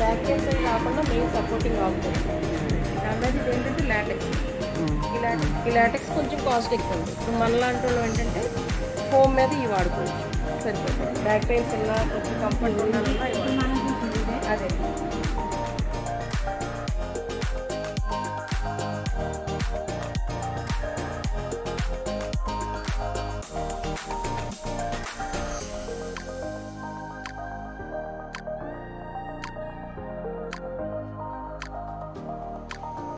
Back pains అవి కాకుండా main supporting ఆగుతుంది. అన్నది ఇది ఏంటంటే లాటెక్స్. ఈ లాటెక్స్ కొంచెం కాస్ట్ ఎక్కువ ఉంది. ఇప్పుడు మనలాంటి వాళ్ళు ఏంటంటే ఫోమ్ మీద ఇవి వాడుకోవచ్చు, సరిపోతుంది. బ్యాక్ పెయిన్స్ ఉన్నా కొంచెం కంఫర్ట్ ఉండాలన్నా అదే